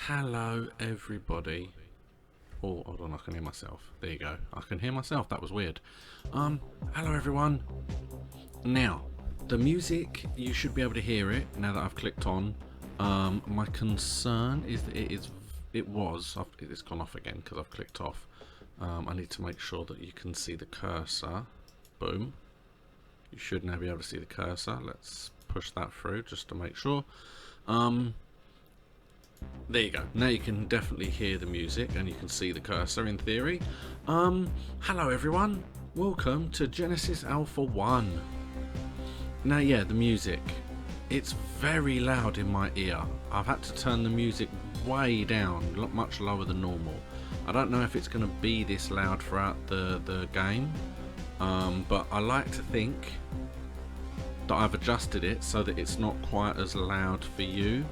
Hello, everybody. Oh, hold on, I can hear myself. There you go. I can hear myself. That was weird. Hello, everyone. Now, the music, you should be able to hear it now that I've clicked on. My concern is that it's gone off again because I've clicked off. I need to make sure that you can see the cursor. Boom. You should now be able to see the cursor. Let's push that through just to make sure. There you go. Now you can definitely hear the music and you can see the cursor in theory. Hello everyone. Welcome to Genesis Alpha 1. Now yeah, the music. It's very loud in my ear. I've had to turn the music way down, much lower than normal. I don't know if it's going to be this loud throughout the game, but I like to think that I've adjusted it so that it's not quite as loud for you.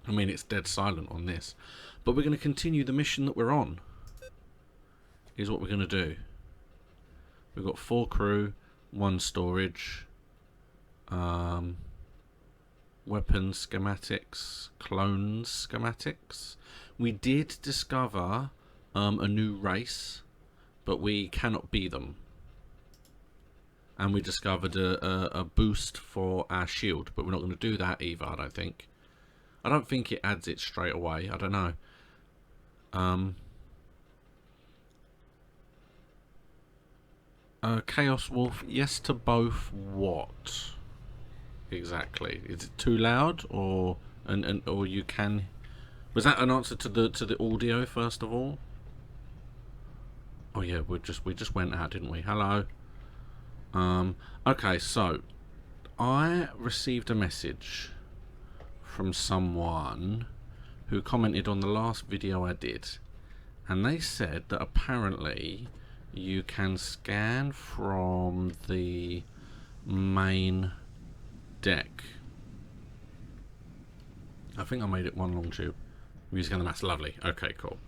I mean, it's dead silent on this. But we're going to continue the mission that we're on. Is what we're going to do. We've got 4 crew, 1 storage, weapons schematics, clones schematics. We did discover a new race, but we cannot be them. And we discovered a boost for our shield, but we're not going to do that either, I don't think. I don't think it adds it straight away. I don't know. Chaos Wolf, yes to both. What exactly? Is it too loud, or or you can? Was that an answer to the audio first of all? Oh yeah, we just went out, didn't we? Hello. Okay, so I received a message from someone who commented on the last video I did, and they said that apparently you can scan from the main deck. I think I made it one long tube. Music on the mass, lovely. Okay, cool.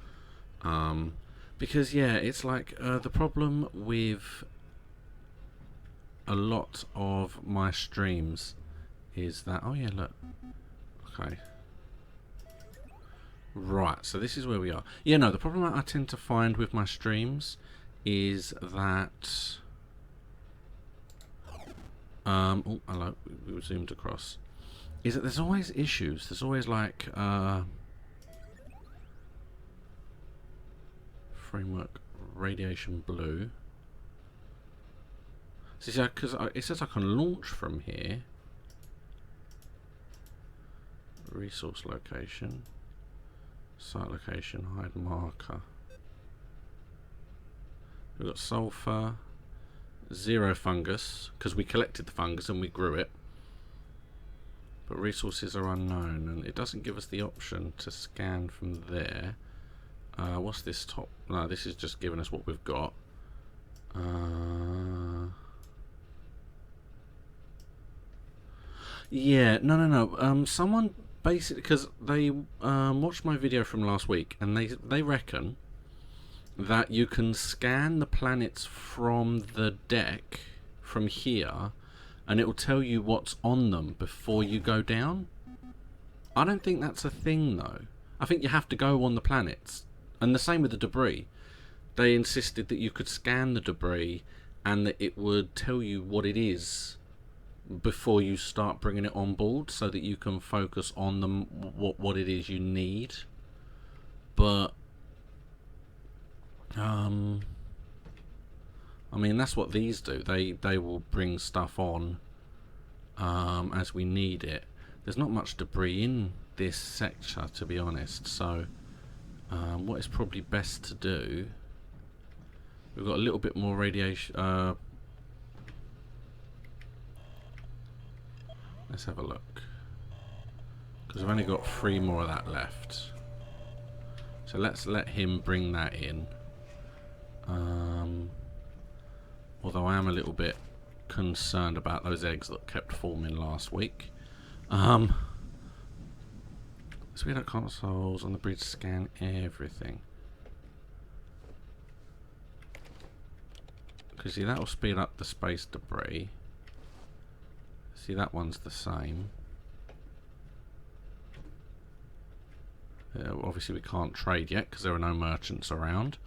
Because yeah, it's like the problem with a lot of my streams is that, oh yeah, look. Okay. Right, so this is where we are. Yeah, no, the problem that I tend to find with my streams is that... oh, hello, we zoomed across. Is that there's always issues. There's always like... framework radiation blue. See, because it says I can launch from here. Resource location, site location, hide marker. We've got sulfur, 0 fungus, because we collected the fungus and we grew it. But resources are unknown, and it doesn't give us the option to scan from there. What's this top? No, this is just giving us what we've got. Yeah, no. Someone basically, because they watched my video from last week, and they reckon that you can scan the planets from the deck from here, and it will tell you what's on them before you go down. I don't think that's a thing though. I think you have to go on the planets, and the same with the debris. They insisted that you could scan the debris and that it would tell you what it is before you start bringing it on board, so that you can focus on them, what it is you need. But I mean, that's what these do. They will bring stuff on as we need it. There's not much debris in this sector, to be honest, so what is probably best to do, we've got a little bit more radiation. Let's have a look, because I've only got 3 more of that left. So let's let him bring that in. Although I am a little bit concerned about those eggs that kept forming last week. Speed up consoles on the bridge, scan everything. Because see, that will speed up the space debris. See, that one's the same. Obviously we can't trade yet because there are no merchants around.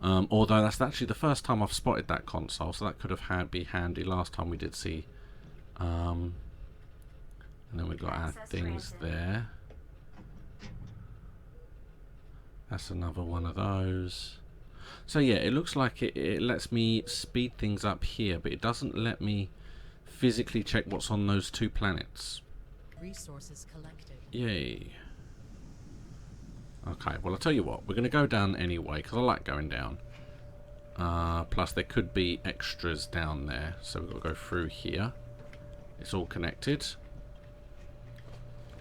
Although that's actually the first time I've spotted that console, so that could have be handy. Last time we did see. And then we've got our things there. That's another one of those. So yeah, it looks like it lets me speed things up here, but it doesn't let me physically check what's on those 2 planets. Resources collected. Yay. Okay, well I'll tell you what, we're going to go down anyway, because I like going down. Plus there could be extras down there, so we've got to go through here. It's all connected.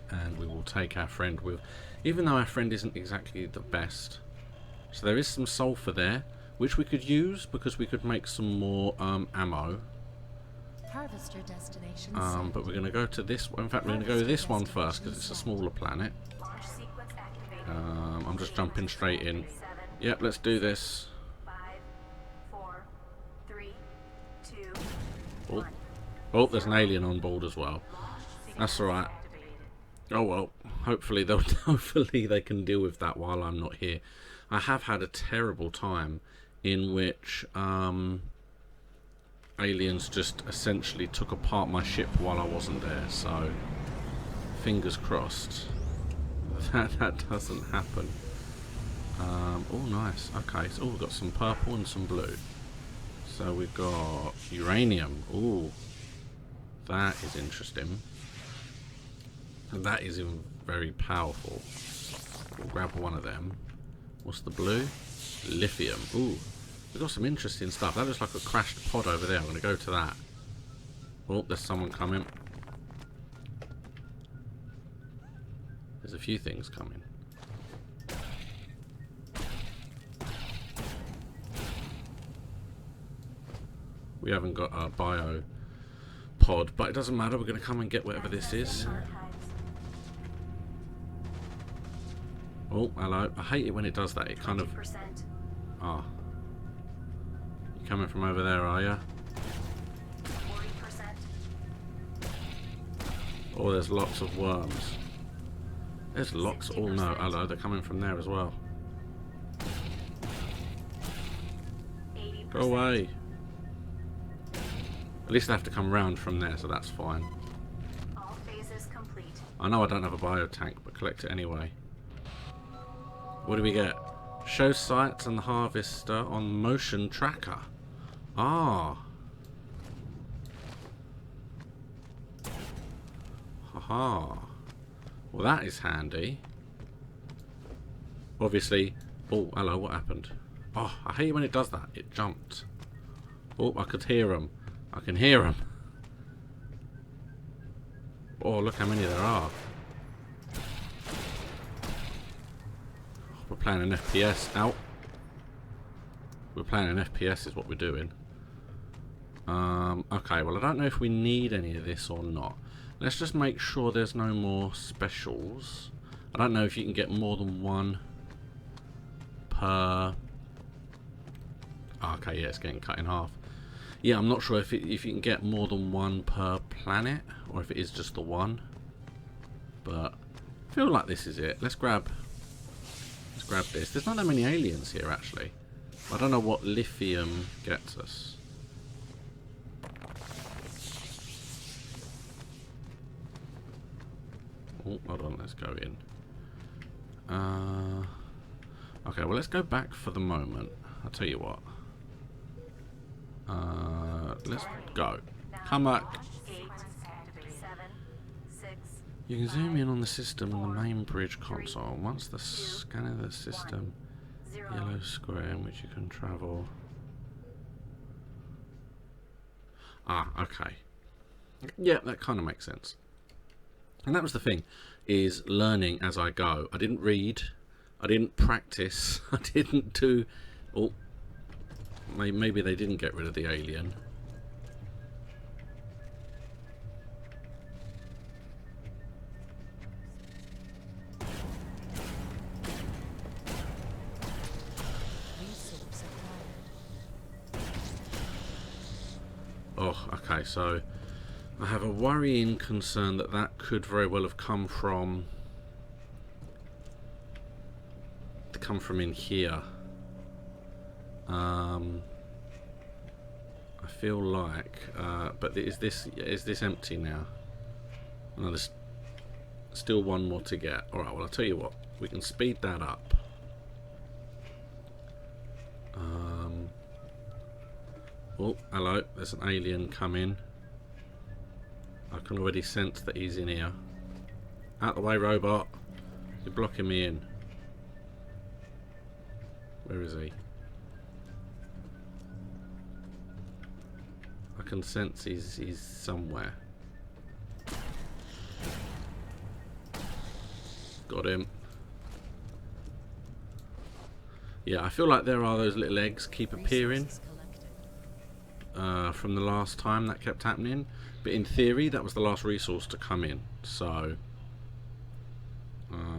And we will take our friend with, even though our friend isn't exactly the best. So there is some sulfur there, which we could use because we could make some more ammo. Harvester destination But we're going to go to this one. In fact, we're going to go to this one first because it's a smaller planet. I'm just jumping straight in. Yep, let's do this. 5, 4, 3, 2, Oh. Oh, there's an alien on board as well. That's alright. Oh well, hopefully they can deal with that while I'm not here. I have had a terrible time in which aliens just essentially took apart my ship while I wasn't there, so fingers crossed that doesn't happen. Oh nice, okay, so we've got some purple and some blue. So we've got uranium. Ooh, that is interesting. And that is even very powerful. We'll grab one of them. What's the blue? Lithium. Ooh, we've got some interesting stuff. That looks like a crashed pod over there. I'm going to go to that. Oh, there's someone coming. There's a few things coming. We haven't got a bio pod, but it doesn't matter. We're going to come and get whatever this is. Oh, hello. I hate it when it does that. It kind of... Ah. You coming from over there, are you? 40%. Oh, there's lots of worms. There's lots... Oh, no. Hello. They're coming from there as well. 80%. Go away. At least they have to come round from there, so that's fine. All phases complete. I know I don't have a bio tank, but collect it anyway. What do we get? Show sites and harvester on motion tracker. Ah. Haha. Well, that is handy. Obviously. Oh, hello, what happened? Oh, I hate it when it does that. It jumped. Oh, I could hear him. I can hear him. Oh, look how many there are. We're playing an FPS. Out. We're playing an FPS is what we're doing. Okay, well I don't know if we need any of this or not. Let's just make sure there's no more specials. I don't know if you can get more than one per... Okay, yeah, it's getting cut in half. Yeah, I'm not sure if you can get more than one per planet or if it is just the one. But I feel like this is it. Let's grab this. There's not that many aliens here actually. I don't know what lithium gets us. Oh, hold on, let's go in. Okay, well let's go back for the moment. I'll tell you what. Let's go. Come back. 8, 7, 6, You can zoom in on the system and the main bridge console. Once the scan of the system, 0. yellow square in which you can travel. Ah, okay. Yeah, that kind of makes sense. And that was the thing, is learning as I go. I didn't read, I didn't practice, I didn't do... Oh, maybe they didn't get rid of the alien. Oh, okay, so I have a worrying concern that that could very well have come from come from in here. I feel like, but is this empty now? No, there's still one more to get. All right. Well, I'll tell you what. We can speed that up. Oh, hello. There's an alien coming. I can already sense that he's in here. Out the way, robot. You're blocking me in. Where is he? I can sense he's somewhere. Got him. Yeah, I feel like there are those little eggs keep appearing from the last time that kept happening. But in theory, that was the last resource to come in. So,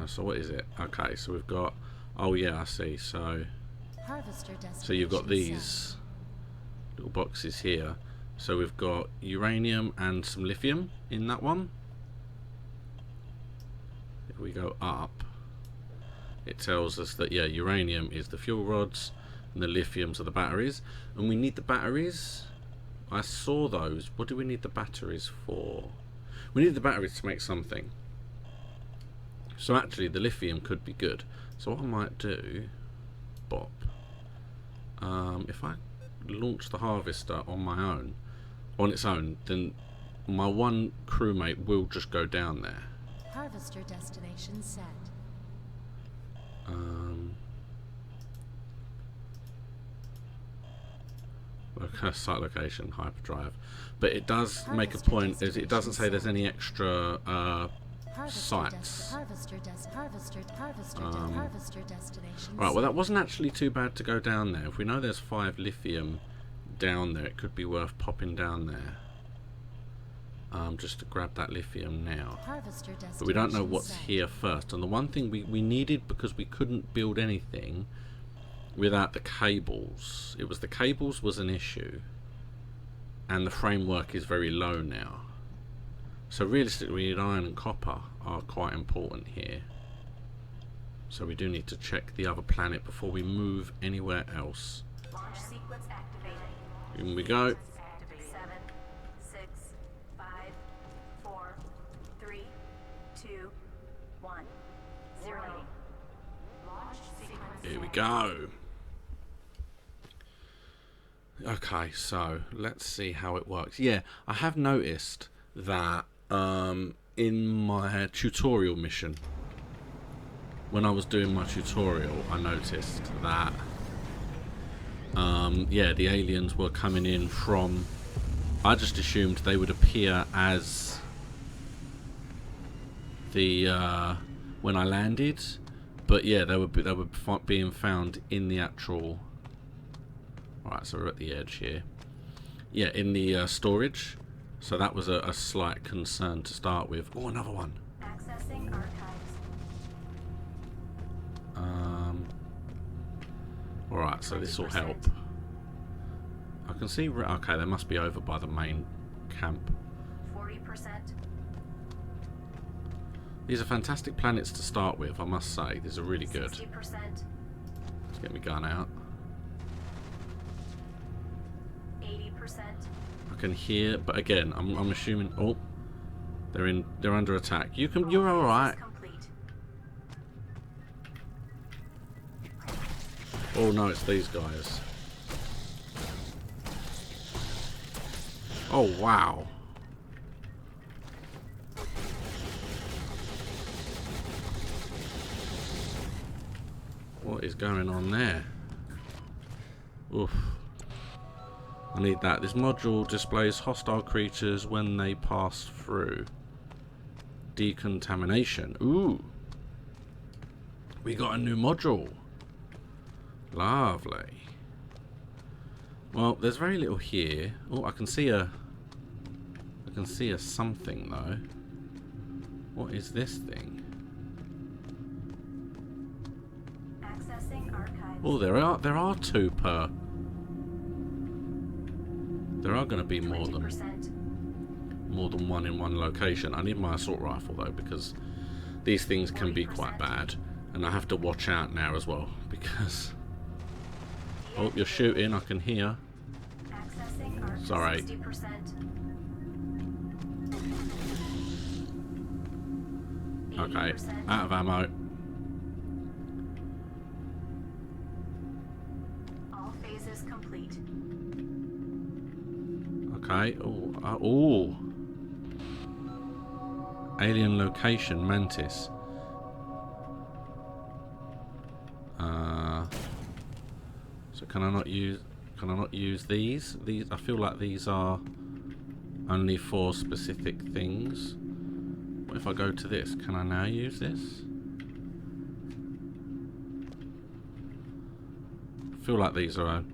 so what is it? Okay, so we've got. Oh yeah, I see. So you've got these little boxes here. So we've got uranium and some lithium in that one. If we go up, it tells us that yeah, uranium is the fuel rods and the lithiums are the batteries, and we need the batteries. I saw those. What do we need the batteries for? We need the batteries to make something. So actually the lithium could be good. So what I might do, Bop, if I launch the harvester on my own, on its own, then my one crewmate will just go down there. Harvester destination set. Okay, site location, hyperdrive. But it does make a point, is it doesn't say there's any extra sites. Alright, well that wasn't actually too bad to go down there. If we know there's 5 lithium down there, it could be worth popping down there. Just to grab that lithium now. But we don't know what's here first. And the one thing we needed, because we couldn't build anything without the cables. It was the cables was an issue. And the framework is very low now. So realistically, we need iron and copper are quite important here. So we do need to check the other planet before we move anywhere else. Launch sequence activating. In we go. 7, 6, 5, 4, 3, 2, 1, 0. Launch sequence. Here we go. Okay, so let's see how it works. Yeah, I have noticed that in my tutorial mission, when I was doing my tutorial, I noticed that yeah, the aliens were coming in from, I just assumed they would appear as the when I landed, but yeah, they were being found in the actual. Right, so we're at the edge here. Yeah, in the storage. So that was a slight concern to start with. Oh, another one. Accessing archives. Alright, so this will help. I can see. Okay, they must be over by the main camp. 40%. These are fantastic planets to start with, I must say. These are really good. 60%. Let's get my gun out. 80%. I can hear, but again, I'm assuming. Oh, they're under attack. You're all right. Complete. Oh no, it's these guys. Oh wow. What is going on there? Oof. I need that. This module displays hostile creatures when they pass through. Decontamination. Ooh. We got a new module. Lovely. Well, there's very little here. Oh, I can see a something though. What is this thing? Accessing archives. Oh, there are 2 per. There are going to be more 20%. than one in one location. I need my assault rifle though, because these things can be quite 40%. bad. And I have to watch out now as well because... Oh, you're shooting, I can hear. Accessing arc Sorry. 60%. Okay, 80%. out of ammo. All phases complete. Okay, oh. Alien location, Mantis. So can I not use these? These, I feel like these are only for specific things. What if I go to this? Can I now use this? I feel like these are...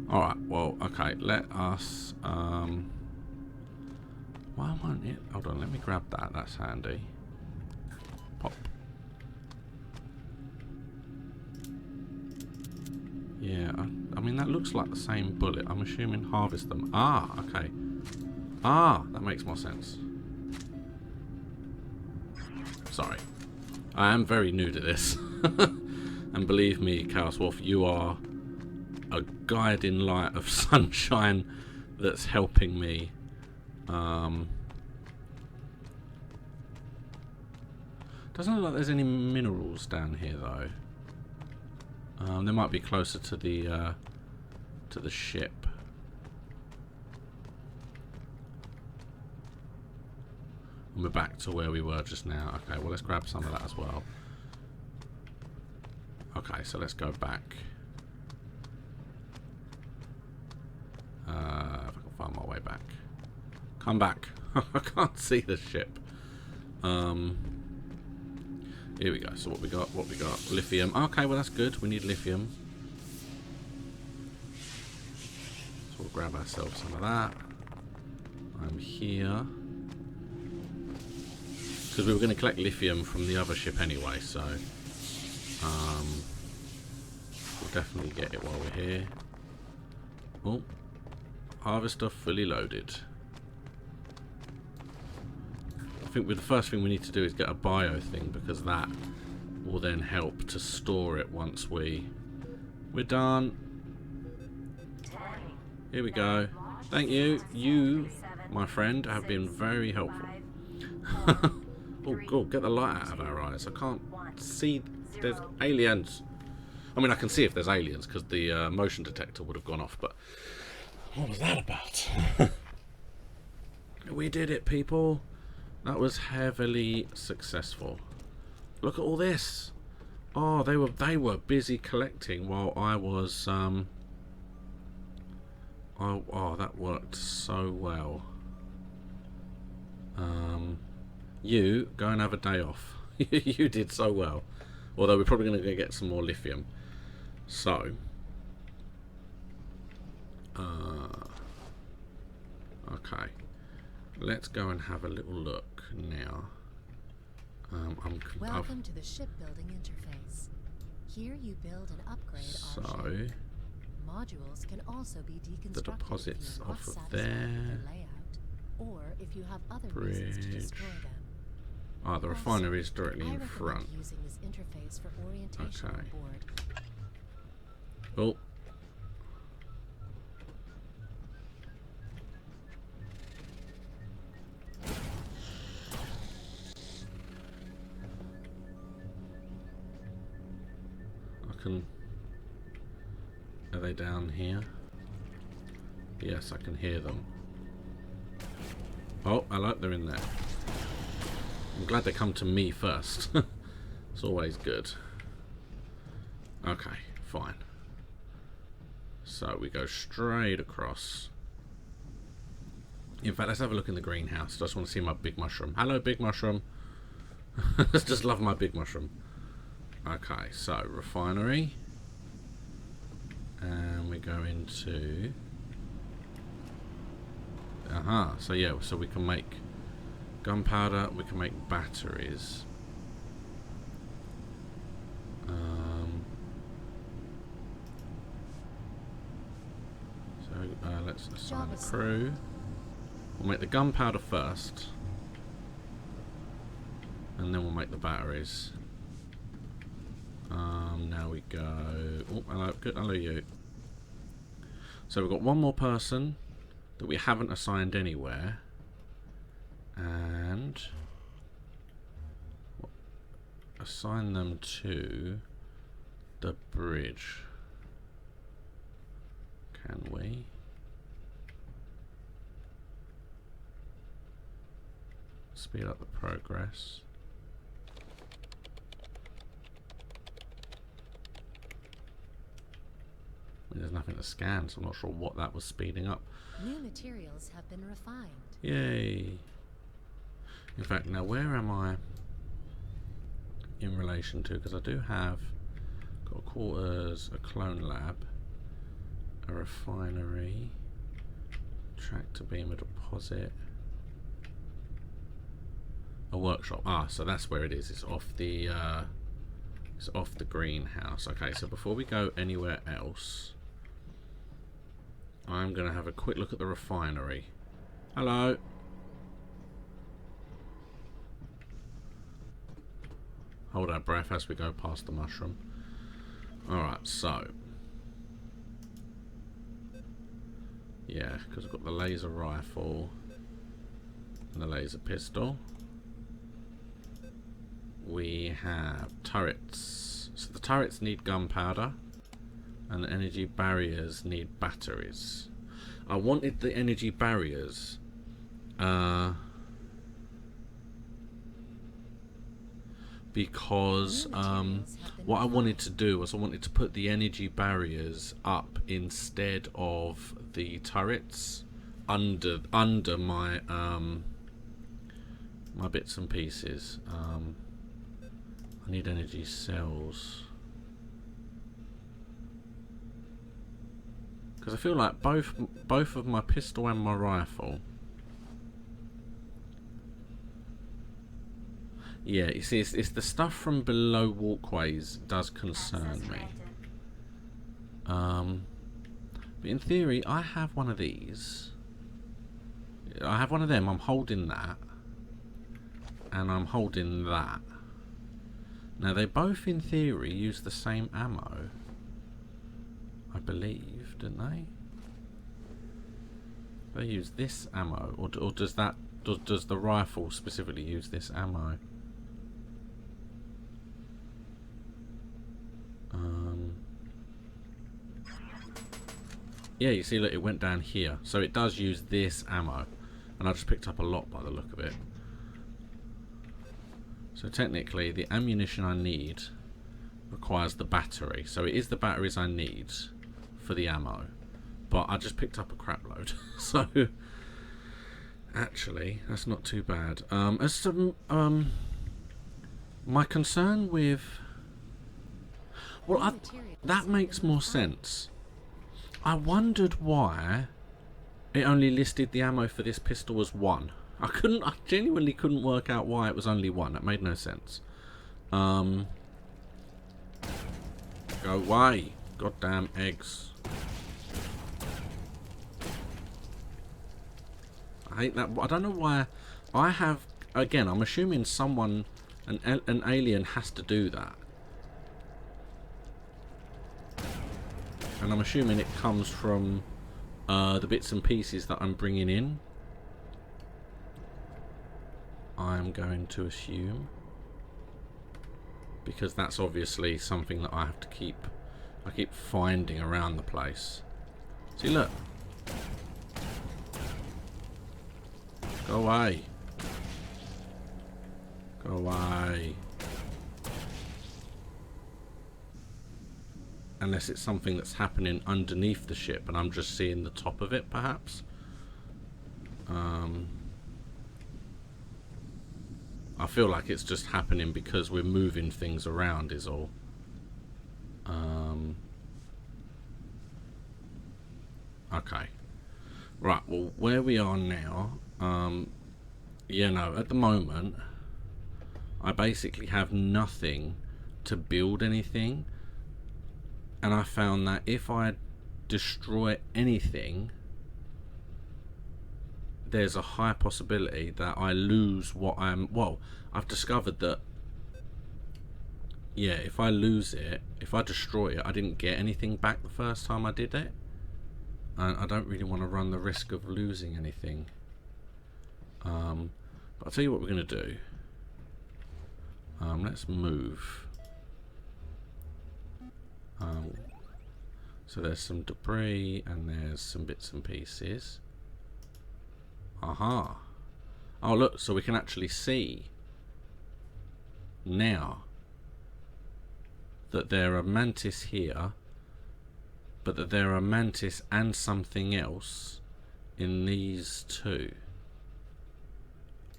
Alright, well, okay, let us... Why won't it... Hold on, let me grab that, that's handy. Pop. Yeah, I mean, that looks like the same bullet. I'm assuming harvest them. Ah, okay. Ah, that makes more sense. Sorry. I am very new to this. And believe me, Chaos Wolf, you are a guiding light of sunshine that's helping me. Doesn't look like there's any minerals down here, though. They might be closer to the ship. And we're back to where we were just now. Okay, well, let's grab some of that as well. Okay, so let's go back. If I can find my way back. Come back. I can't see the ship. Here we go. So what we got? Lithium. Okay, well that's good. We need lithium. So we'll grab ourselves some of that. I'm here. Because we were going to collect lithium from the other ship anyway, so... we'll definitely get it while we're here. Oh. Harvester fully loaded. I think the first thing we need to do is get a bio thing, because that will then help to store it once we're done. Here we go. Thank you. You, my friend, have been very helpful. Oh god, get the light out of our eyes. I can't see. There's aliens. I mean, I can see if there's aliens because the motion detector would have gone off, but what was that about? We did it, people. That was heavily successful. Look at all this. Oh, they were busy collecting while I was oh, that worked so well. You go and have a day off. You did so well. Although we're probably going to go get some more lithium. So okay, let's go and have a little look now. Welcome to the shipbuilding interface. Here you build and upgrade our ship. Modules can also be deconstructed The deposits if you're not off of satisfied there. with the layout, or if you have other reasons to destroy them. Ah, the refinery is directly I in front. recommend using this interface for orientation Okay. on board. Oh. Are they down here? Yes, I can hear them. Oh, I like they're in there. I'm glad they come to me first. It's always good. Okay, fine. So we go straight across. In fact, let's have a look in the greenhouse. Just want to see my big mushroom. Hello, big mushroom. Just love my big mushroom. Okay, so refinery. And we go into... so yeah, so we can make gunpowder, we can make batteries. So let's assign the crew. We'll make the gunpowder first. And then we'll make the batteries. Now we go... Oh, hello, good, hello you. So we've got one more person that we haven't assigned anywhere. And... assign them to the bridge. Can we? Speed up the progress. There's nothing to scan, so I'm not sure what that was speeding up. New materials have been refined. Yay. In fact, now where am I in relation to? Because I do have got quarters, a clone lab, a refinery, tractor beam, a deposit, a workshop. Ah, so that's where it is. It's off the greenhouse. Okay, so before we go anywhere else, I'm going to have a quick look at the refinery. Hello. Hold our breath as we go past the mushroom. Alright, so. Yeah, because I've got the laser rifle and the laser pistol. We have turrets. So the turrets need gunpowder. And the energy barriers need batteries. I wanted the energy barriers because what I wanted to do was I wanted to put the energy barriers up instead of the turrets under my my bits and pieces. I need energy cells. Because I feel like both of my pistol and my rifle. Yeah, you see, it's the stuff from below walkways does concern me. But in theory, I have one of these. I have one of them. I'm holding that, and I'm holding that. Now they both, in theory, use the same ammo. I believe, didn't they? They use this ammo, or does the rifle specifically use this ammo? Yeah, you see, look, it went down here, so it does use this ammo, and I just picked up a lot by the look of it. So technically, the ammunition I need requires the battery, so it is the batteries I need for the ammo, but I just picked up a crap load. So actually that's not too bad. As to my concern with, well, that makes more sense. I wondered why it only listed the ammo for this pistol as 1. I genuinely couldn't work out why it was only 1. That made no sense. Go away, goddamn eggs. I hate that. I don't know why. I have, again, I'm assuming someone, an alien has to do that. And I'm assuming it comes from the bits and pieces that I'm bringing in. I'm going to assume. Because that's obviously something that I have to keep finding around the place. See, look. Go away. Go away. Unless it's something that's happening underneath the ship and I'm just seeing the top of it, perhaps. I feel like it's just happening because we're moving things around is all. Okay. Right, well, where we are now, you know, at the moment, I basically have nothing to build anything. And I found that if I destroy anything, there's a high possibility that I lose what I'm... Well, I've discovered that, yeah, if I lose it, if I destroy it, I didn't get anything back the first time I did it. And I don't really want to run the risk of losing anything. But I'll tell you what we're going to do. Let's move. So there's some debris and there's some bits and pieces. Aha. Oh look, so we can actually see now that there are mantis here, but that there are mantis and something else in these two.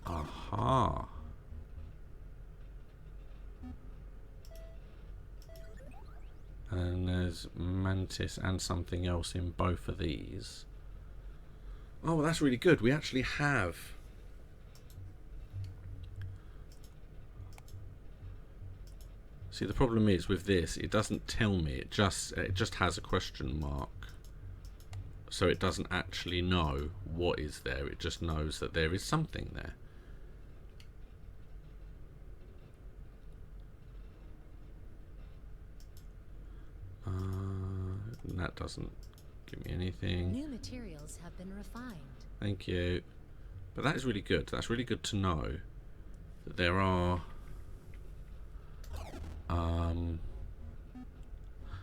Aha. And there's mantis and something else in both of these. Oh, well, that's really good. We actually have... See, the problem is with this, it doesn't tell me. It just has a question mark. So it doesn't actually know what is there. It just knows that there is something there. That doesn't give me anything. New materials have been refined. Thank you. But that is really good. That's really good to know that there are...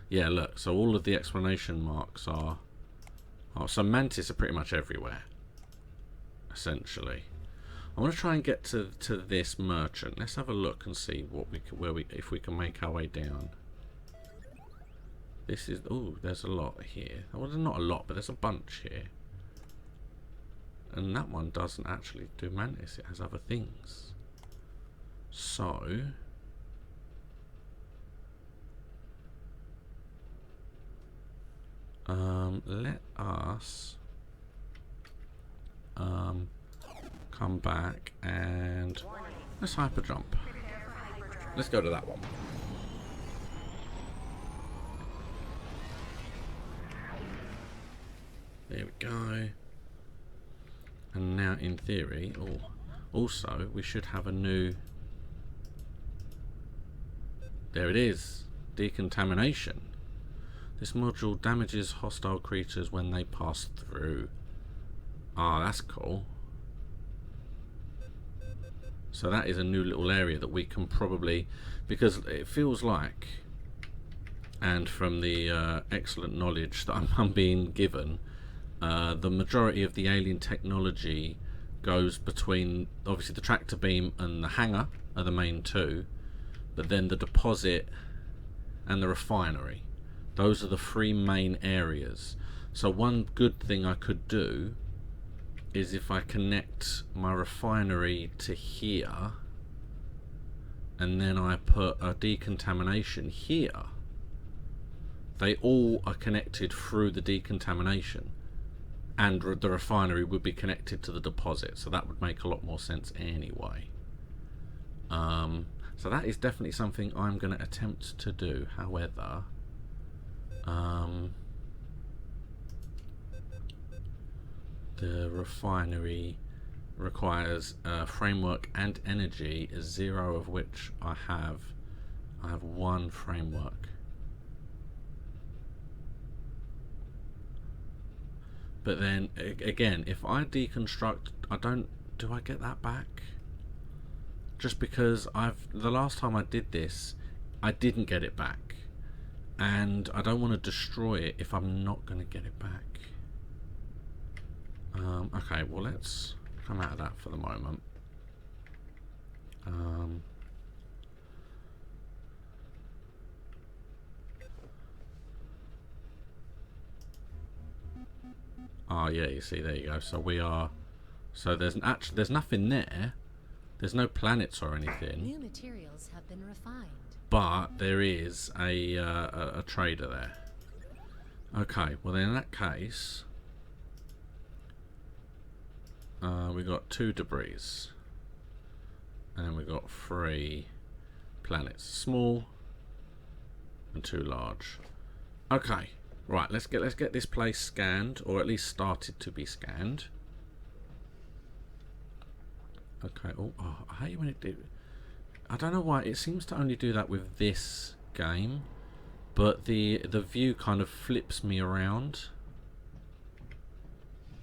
yeah, look. So all of the explanation marks are... Oh, so mantis are pretty much everywhere. Essentially. I want to try and get to this merchant. Let's have a look and see what we can, if we can make our way down. This is... Oh, there's a lot here. Well, there's not a lot, but there's a bunch here. And that one doesn't actually do mantis. It has other things. So... let us... come back and... Let's hyper jump. Let's go to that one. There we go. And now, in theory, also, we should have a new... There it is. Decontamination. This module damages hostile creatures when they pass through. Ah, that's cool. So that is a new little area that we can probably... Because it feels like... And from the excellent knowledge that I'm being given... the majority of the alien technology goes between, obviously, the tractor beam and the hangar are the main two, but then the deposit and the refinery. Those are the three main areas. So one good thing I could do is if I connect my refinery to here, and then I put a decontamination here, they all are connected through the decontamination. And the refinery would be connected to the deposit, so that would make a lot more sense anyway. So that is definitely something I'm going to attempt to do. However, the refinery requires framework and energy, 0 of which I have. I have 1 framework. But then, again, if I deconstruct, do I get that back? Just because the last time I did this, I didn't get it back. And I don't want to destroy it if I'm not going to get it back. Okay, well, let's come out of that for the moment. Oh yeah, you see, there you go. So we are. So there's nothing there. There's no planets or anything. New materials have been refined. But there is a trader there. Okay, well then in that case, we got 2 debris, and then we got 3 planets, small and 2 large. Okay. Right, let's get this place scanned, or at least started to be scanned. Okay. Oh, I hate when it do. I don't know why it seems to only do that with this game, but the view kind of flips me around.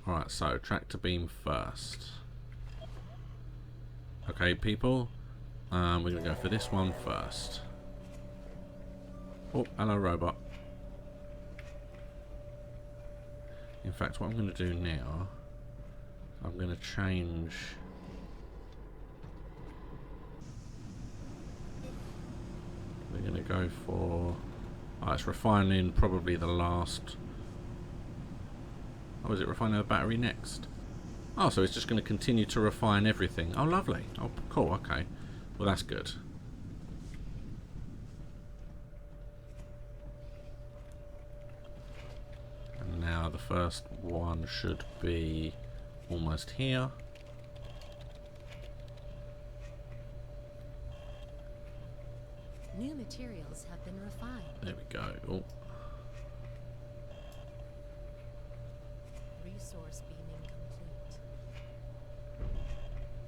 All right. So tractor beam first. Okay, people. We're gonna go for this one first. Oh, hello, robot. In fact, what I'm going to do now, I'm going to change. We're going to go for. Oh, it's refining probably the last. Oh, is it refining the battery next? Oh, so it's just going to continue to refine everything. Oh, lovely. Oh, cool. Okay. Well, that's good. And now the first one should be almost here. New materials have been refined. There we go. Oh. Resource beaming complete.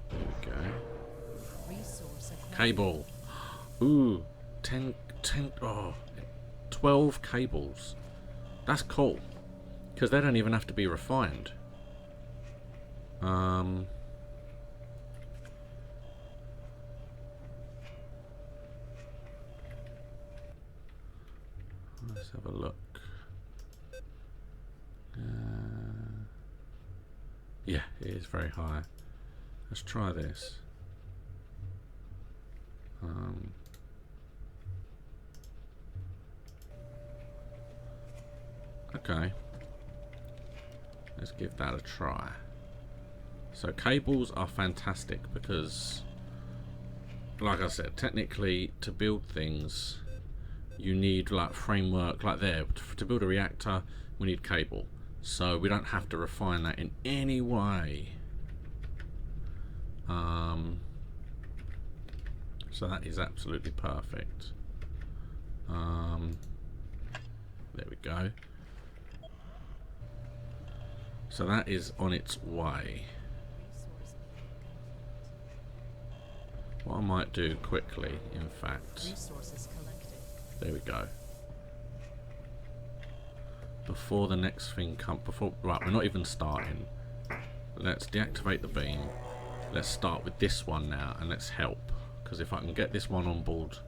There we go. Resource acquired. Cable. Ooh. 10, oh, 12 cables. That's cool. Because they don't even have to be refined. Let's have a look. Yeah, it is very high. Let's try this. Okay. Let's give that a try. So cables are fantastic because, like I said, technically to build things you need like framework like there. To build a reactor we need cable, so we don't have to refine that in any way. So that is absolutely perfect. There we go. So that is on its way. What I might do quickly, in fact. Resources collected. There we go. Before the next thing comes, right, we're not even starting. Let's deactivate the beam. Let's start with this one now, and let's help. Because if I can get this one on board,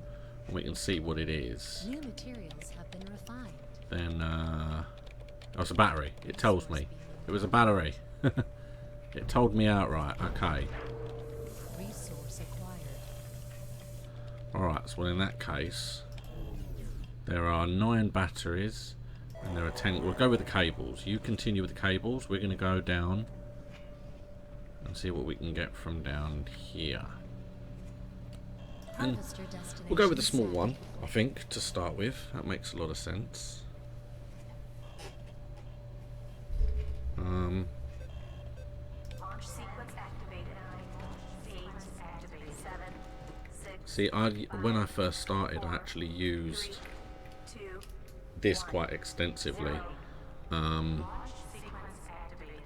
and we can see what it is. New materials have been refined. Then, oh, it's a battery. It tells me. It was a battery. It told me outright. Okay. Resource acquired. Alright, so well in that case, there are 9 batteries, and there are 10. We'll go with the cables. You continue with the cables. We're going to go down and see what we can get from down here. And we'll go with the small one, I think, to start with. That makes a lot of sense. Launch sequence activated. 8 activated. 7, 6. See, when I first started, I actually used 2. this quite extensively. Launch sequence activated.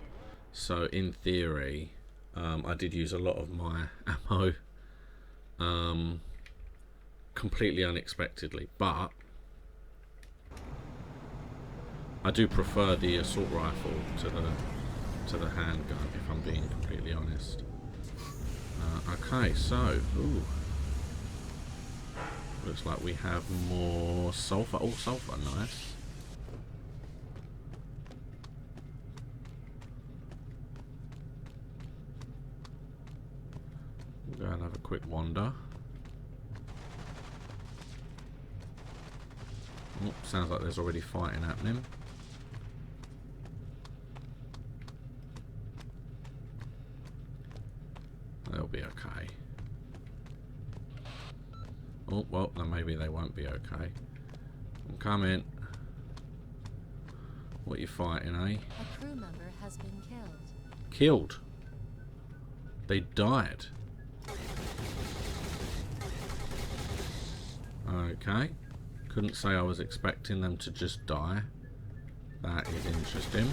So in theory, I did use a lot of my ammo completely unexpectedly, but I do prefer the assault rifle to the handgun, if I'm being completely honest. Okay, so looks like we have more sulfur. Oh, sulfur, nice. We'll go and have a quick wander. Oh, sounds like there's already fighting happening. They'll be okay. Oh, well, then maybe they won't be okay. I'm coming. What are you fighting, eh? A crew member has been killed. Killed? They died. Okay. Couldn't say I was expecting them to just die. That is interesting.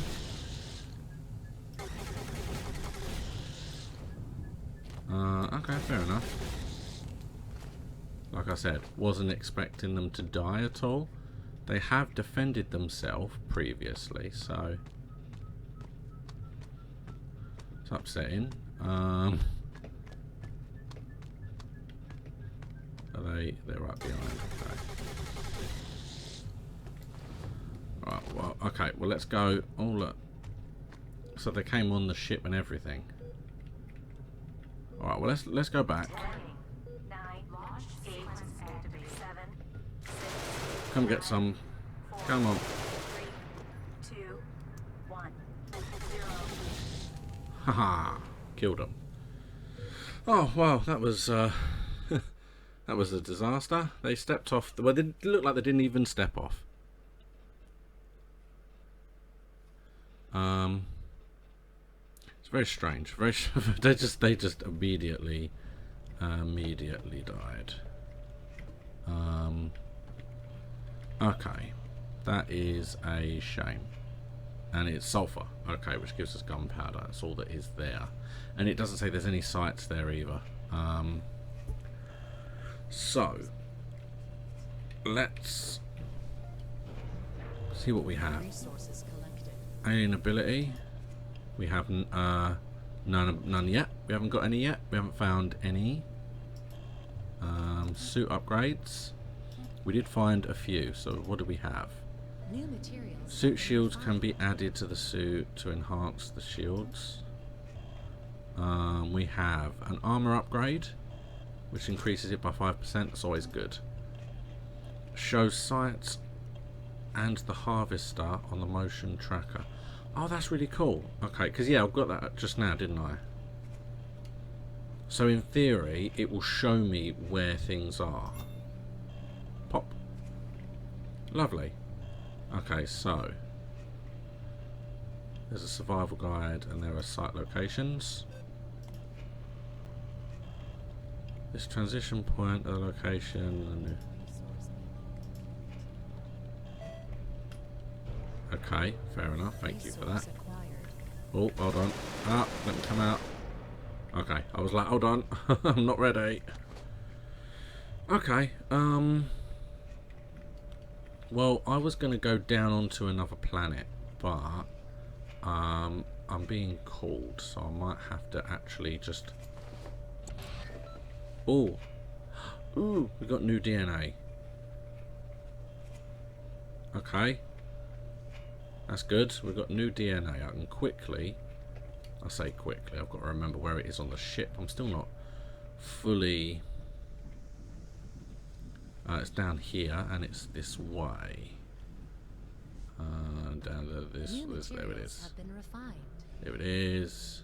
Okay, fair enough. Like I said, wasn't expecting them to die at all. They have defended themselves previously, so it's upsetting. Are they're right behind, okay. Alright, well, okay, well let's go. Oh look. So they came on the ship and everything. Alright, well let's go back. 9, 8, activate 7, 6, Come get some. Come on. 3, 2, 1, 0. Haha. Killed them. Oh wow, that was that was a disaster. They stepped off. Well, they looked like they didn't even step off. It's very strange. Very. they just immediately died. Okay, that is a shame. And it's sulfur. Okay, which gives us gunpowder. That's all that is there. And it doesn't say there's any sites there either. So let's see what we have. Resources collected. Alien ability. We have none yet. We haven't got any yet. We haven't found any. Suit upgrades. We did find a few. So what do we have? New materials. Suit shields can be added to the suit to enhance the shields. We have an armor upgrade, which increases it by 5%. That's always good. Shows sights and the harvester on the motion tracker. Oh, that's really cool. Okay, because yeah, I've got that just now, didn't I? So in theory, it will show me where things are. Pop. Lovely. Okay, so there's a survival guide and there are site locations. This transition point, the location. Okay, fair enough. Thank you for that. Resource acquired. Oh, hold on. Ah, let me come out. Okay, I was like, hold on. I'm not ready. Okay, well, I was going to go down onto another planet, but I'm being called, so I might have to actually just... Oh, ooh, we got new DNA. Okay, that's good. We've got new DNA. I can quickly, I say quickly, I've got to remember where it is on the ship. I'm still not fully... it's down here, and it's this way. Down to this, there it is. Have been refined. There it is.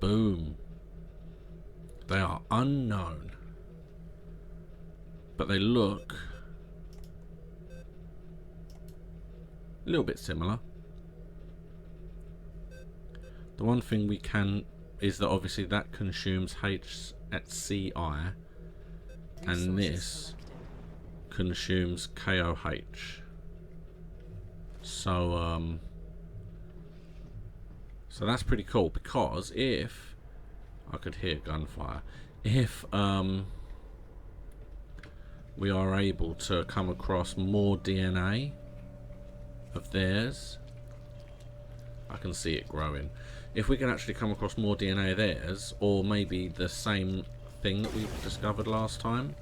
Boom. They are unknown, but they look a little bit similar. The one thing we can is that obviously that consumes HCI and this consumes KOH. So so that's pretty cool, because if I could hear gunfire, if we are able to come across more DNA of theirs, I can see it growing. If we can actually come across more DNA of theirs, or maybe the same thing that we discovered last time,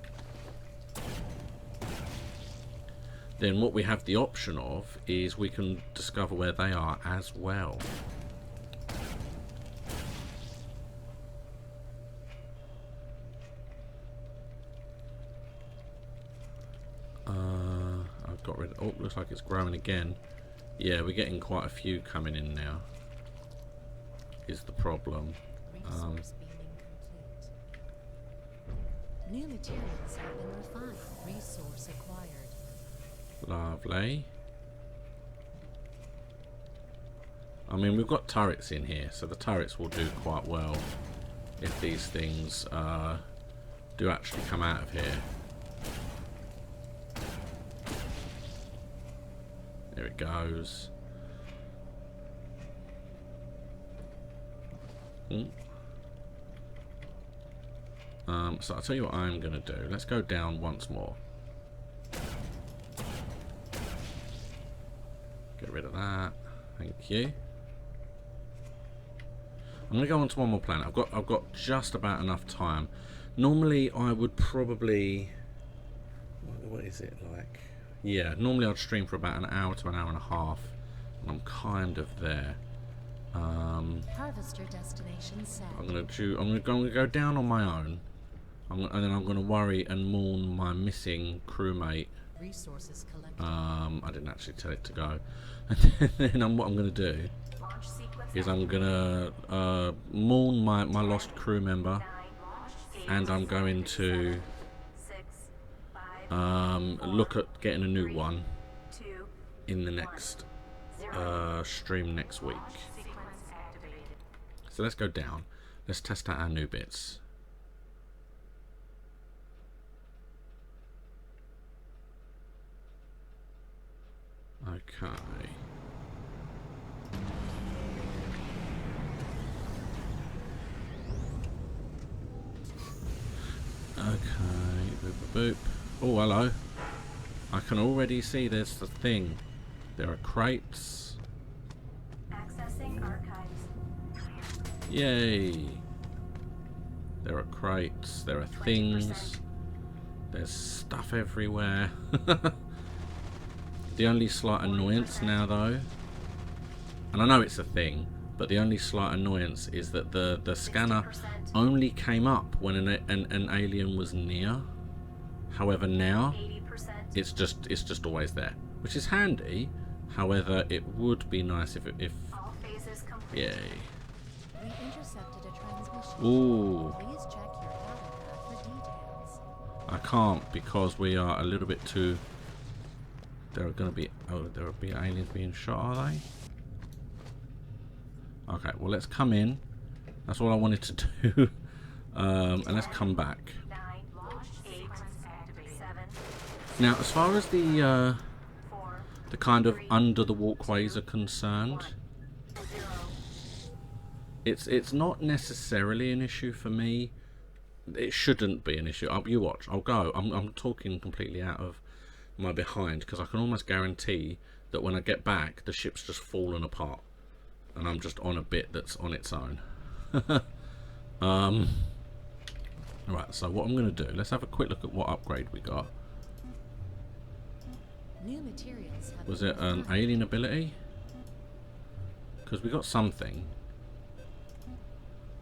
then what we have the option of is we can discover where they are as well. I've got rid of... Oh, looks like it's growing again. Yeah, we're getting quite a few coming in now, is the problem. Resource beaming complete. New materials have been refined. Resource acquired. Lovely. I mean, we've got turrets in here, so the turrets will do quite well if these things do actually come out of here. There it goes. Ooh. So I'll tell you what I'm going to do. Let's go down once more. Get rid of that. Thank you. I'm going to go on to one more planet. I've got just about enough time. Normally I would probably... What is it like? Yeah, normally I'd stream for about an hour to an hour and a half. And I'm kind of there. Harvester destination set. I'm gonna go down on my own. And then I'm going to worry and mourn my missing crewmate. Resources collected. I didn't actually tell it to go. And then what I'm going to do Launch sequence is I'm going to mourn my lost crew member. 9, launch, 8, And I'm going to 6, 5, look at getting a new one 2, in the next stream next week. sequence activated. So let's go down. Let's test out our new bits. Okay. Okay. Boop, boop, boop. Oh, hello. I can already see there's the thing. There are crates. Accessing archives. Yay. There are crates. There are things. There's stuff everywhere. The only slight annoyance now, though, and I know it's a thing, but the only slight annoyance is that the scanner 60%. only came up when an alien was near. However, now 80%. it's just always there, which is handy. However, it would be nice if All phases complete. yay. We intercepted a transmission. Ooh, Please check your data pad for details. I can't because we are a little bit too. There are going to be there will be aliens being shot, are they? Okay, well let's come in. That's all I wanted to do. And let's come back. 9, launch, 8, activate, 7, Now, as far as the 4, kind of under the walkways are concerned, 0. it's not necessarily an issue for me. It shouldn't be an issue. You watch. I'll go. I'm talking completely out of my behind because I can almost guarantee that when I get back, the ship's just fallen apart, and I'm just on a bit that's on its own. Right. So what I'm going to do? Let's have a quick look at what upgrade we got. New materials have Was been it an refined. alien ability? Because we got something.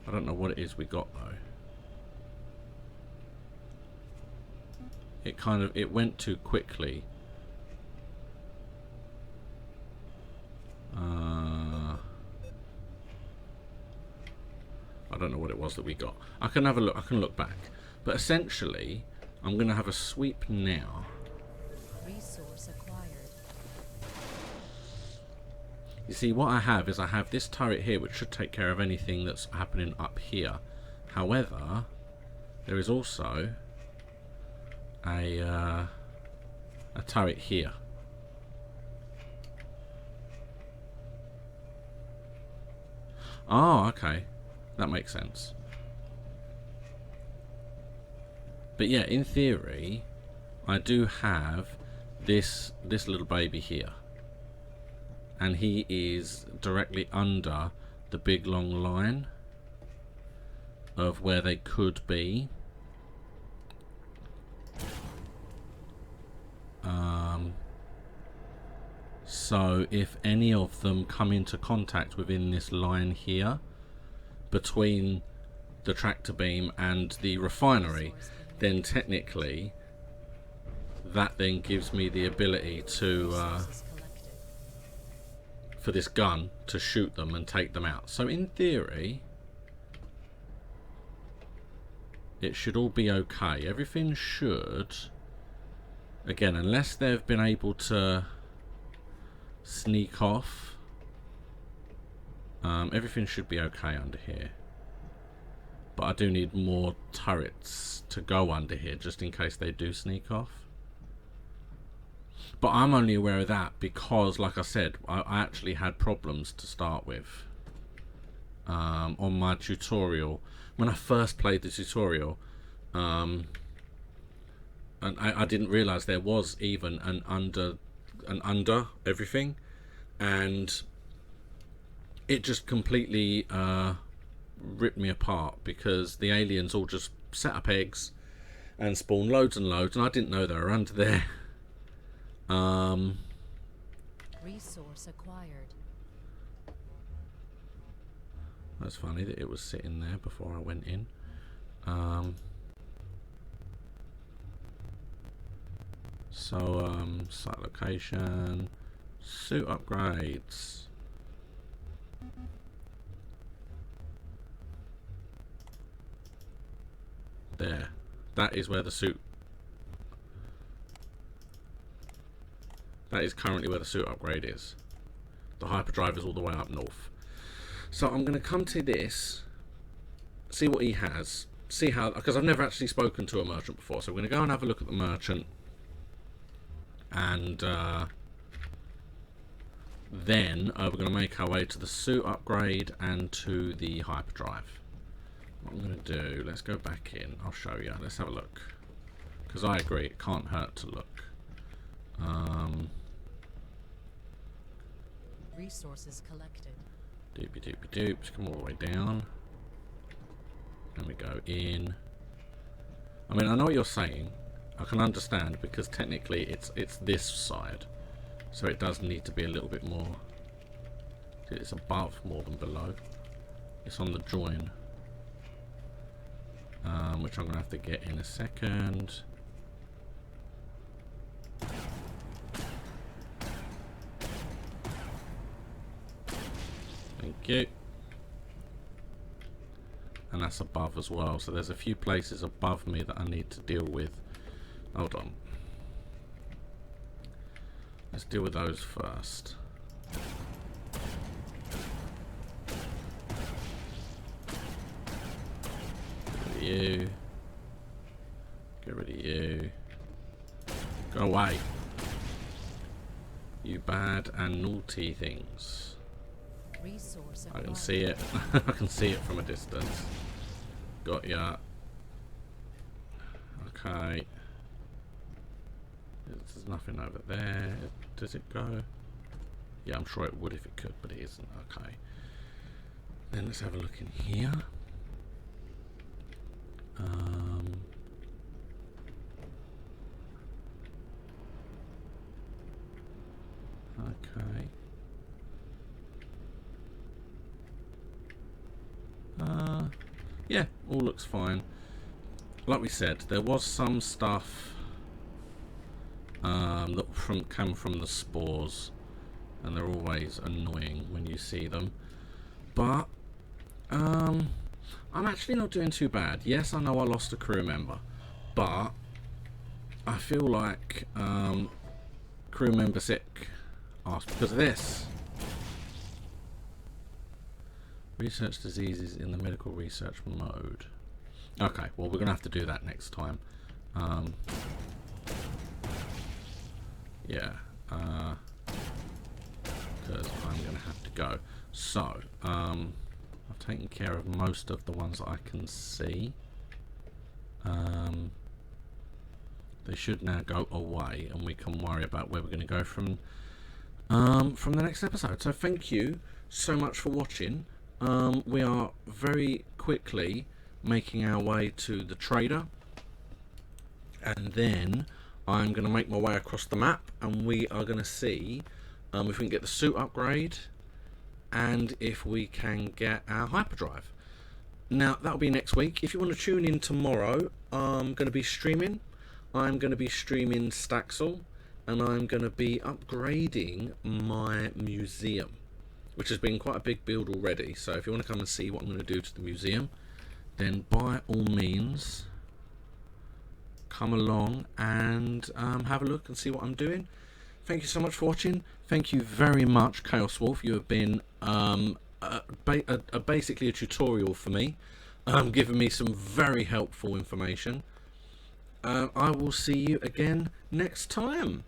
I don't know what it is we got though. It went too quickly. I don't know what it was that we got. I can have a look. I can look back. But essentially, I'm going to have a sweep now. Resource acquired. You see, what I have is I have this turret here, which should take care of anything that's happening up here. However, there is also a turret here. Oh, okay. That makes sense. But yeah, in theory, I do have this little baby here. And he is directly under the big long line of where they could be. So if any of them come into contact within this line here, between the tractor beam and the refinery, then technically that then gives me the ability to Resources collected. for this gun to shoot them and take them out. So in theory it should all be okay. Everything should, again, unless they've been able to sneak off, everything should be okay under here. But I do need more turrets to go under here just in case they do sneak off. But I'm only aware of that because, like I said, I actually had problems to start with. on my tutorial. When I first played the tutorial, and I didn't realise there was even an under everything, and it just completely ripped me apart, because the aliens all just set up eggs and spawn loads and loads, and I didn't know they were under there. Resource acquired. That's funny that it was sitting there before I went in. Site location, suit upgrades. There. That is where the suit... That is currently where the suit upgrade is. The hyperdrive is all the way up north. So I'm going to come to this, see what he has, see how... Because I've never actually spoken to a merchant before, so we're going to go and have a look at the merchant. And then we're going to make our way to the suit upgrade and to the hyperdrive. What I'm going to do, let's go back in. I'll show you. Let's have a look. Because I agree, it can't hurt to look. Resources collected. Doopy doopy doops. Come all the way down. And we go in. I mean, I know what you're saying. I can understand, because technically it's this side. So it does need to be a little bit more... It's above more than below. It's on the join. Which I'm going to have to get in a second. Thank you. And that's above as well. So there's a few places above me that I need to deal with. Hold on. Let's deal with those first. You. Get rid of you. Go away. You bad and naughty things. Resource I can acquired. see it. I can see it from a distance. Got ya. Okay. There's nothing over there. Does it go? Yeah, I'm sure it would if it could, but it isn't. Okay. Then let's have a look in here. Okay. Yeah, all looks fine. Like we said, there was some stuff that came from the spores, and they're always annoying when you see them. But I'm actually not doing too bad. Yes, I know I lost a crew member, but I feel like crew member sick asked because of this. Research diseases in the medical research mode. Okay, well we're gonna have to do that next time. Yeah, because I'm gonna have to go. So, I've taken care of most of the ones that I can see. They should now go away, and we can worry about where we're going to go from the next episode. So thank you so much for watching. We are very quickly making our way to the trader, and then I'm going to make my way across the map, and we are going to see if we can get the suit upgrade and if we can get our hyperdrive. Now that'll be next week. If you want to tune in tomorrow, I'm going to be streaming. I'm going to be streaming Staxel, and I'm going to be upgrading my museum, which has been quite a big build already. So if you want to come and see what I'm going to do to the museum, then by all means come along and have a look and see what I'm doing. Thank you so much for watching. Thank you very much, Chaos Wolf. You have been basically a tutorial for me, giving me some very helpful information. I will see you again next time.